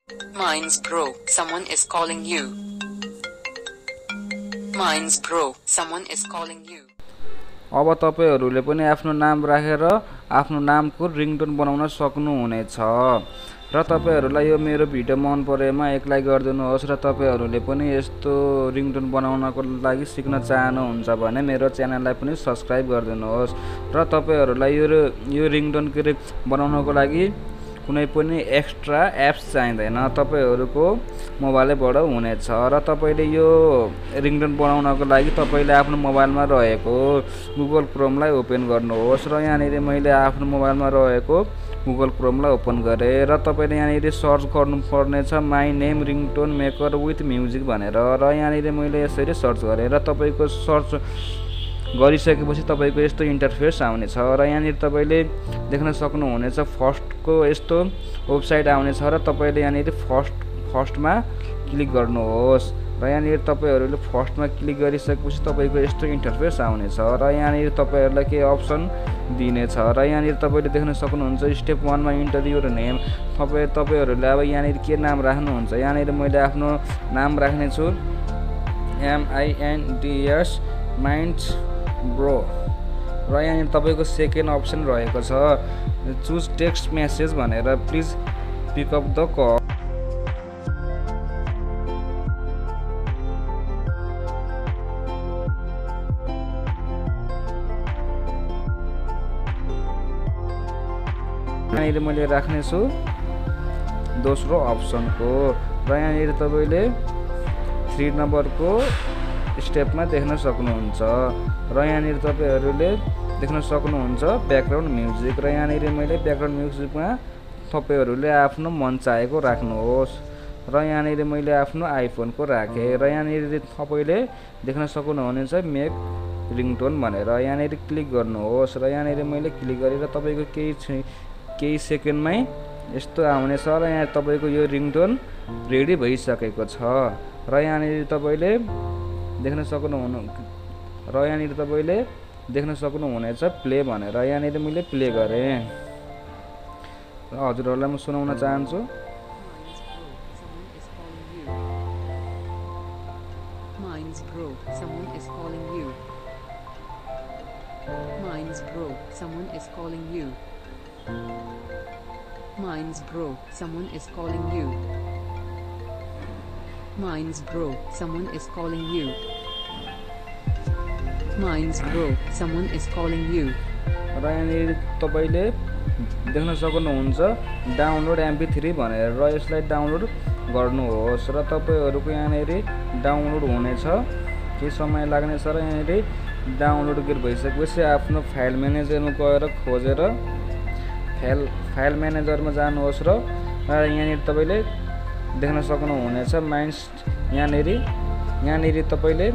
Mine's bro, someone is calling you. Mine's bro, someone is calling you. अब तपाईहरुले पनि आफ्नो नाम राखेर आफ्नो नामको रिङटोन बनाउन सक्नुहुनेछ र तपाईहरुलाई यो मेरो भिडियो मन परेमा एक लाइक गरिदिनुहोस् र तपाईहरुले पनि यस्तो रिङटोन बनाउनको लागि सिक्न चाहनुहुन्छ भने मेरो च्यानललाई पनि सब्स्क्राइब गरिदिनुहोस् र तपाईहरुलाई यो रिङटोन बनाउनको लागि कुनै पनि एक्स्ट्रा एप्स चाहिँदैन तपाईहरुको मोबाइलबाट हुनेछ र तपाईले यो रिङटोन बनाउनको लागि तपाईले आफ्नो मोबाइलमा रहेको गुगल क्रोमलाई ओपन गर्नुहोस् र यहाँनेरि मैले आफ्नो मोबाइलमा रहेको गुगल क्रोमलाई ओपन गरे र तपाईले यहाँनेरि सर्च गर्नुपर्ने छ my name ringtone maker with music भनेर र यहाँनेरि मैले यसरी सर्च गरे र तपाईको सर्च गरिसकेपछि तपाईको यस्तो इन्टरफेस आउनेछ र यहाँनेरि तपाईले देख्न सक्नुहुनेछ फर्स्टको यस्तो वेबसाइट आउनेछ र तपाईले यहाँनेरि फर्स्टमा क्लिक गर्नुहोस् र यहाँनेरि तपाईहरुले फर्स्टमा क्लिक गरिसकेपछि तपाईको यस्तो इन्टरफेस आउनेछ र यहाँनेरि तपाईहरुलाई के अप्सन दिनेछ र यहाँनेरि तपाईले देख्न सक्नुहुन्छ स्टेप 1 मा इन्टर योर नेम तपाईहरुले अब यहाँनेरि के नाम राख्नुहुन्छ यहाँनेरि मैले आफ्नो नाम राख्ने छु MINDS माइन्ड्स ब्रो र यहाँ तपाईको सेकेन्ड अप्सन रहेको छ चुज टेक्स्ट मेसेज भनेर please pick up the call यहाँनिर मैले राख्ने छु दोस्रो अप्सनको र यहाँनिर तपाईले 3 नम्बरको स्टेपमा देख्न सक्नुहुन्छ र यहाँनिर तपाईहरुले देख्न सक्नुहुन्छ ब्याकग्राउन्ड म्युजिक र यहाँनिर मैले ब्याकग्राउन्ड म्युजिकमा तपाईहरुले आफ्नो मन चाहेको राख्नुहोस् र यहाँनिर मैले आफ्नो आइफोनको राखे र यहाँनिर तपाईले देख्न सक्नुहुनेछ मेक रिङटोन भनेर यहाँनिर क्लिक गर्नुहोस् र यहाँनिर मैले क्लिक गरेर तपाईको केही सेकेन्डमै यस्तो आउनेछ र यहाँ तपाईको यो रिङटोन रेडी भइसकेको छ र यहाँनिर तपाईले देख्न सक्नुहुनेछ प्ले भनेर यहाँनिर मैले प्ले गरे र हजुरहरुलाई म सुनाउन चाहन्छु Mine's bro, someone is calling you. Mine's bro, someone is calling you. Mine's bro, someone is calling you. Mine's bro, someone is calling you. Mine's bro, someone is calling you. र यहाँनिर तपाईले देख्न सक्नुहुन्छ download MP3 भनेर र यसलाई download गर्नुहोस् र तपाईहरुको यहाँनिर डाउनलोड हुनेछ केही समय लाग्नेछ र यहाँनिर डाउनलोड भइसकेपछि आफ्नो फाइल म्यानेजरमा गएर खोजेर फाइल म्यानेजरमा जानुहोस् र यहाँनिर तपाईले देख्न सक्नुहुनेछ माइन्ड्स यहाँनिर तपाईले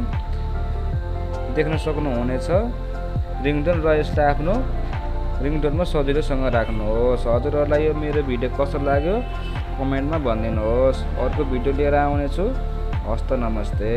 देख्न सक्नुहुनेछ रिङटोन र यसलाई आफ्नो रिङटोनमा सजिलोसँग राख्नुहोस् हजुरहरुलाई यो मेरो भिडियो कस्तो लाग्यो कमेन्टमा भनिदिनुहोस् अर्को भिडियो लिएर आउने छु हस्त नमस्ते।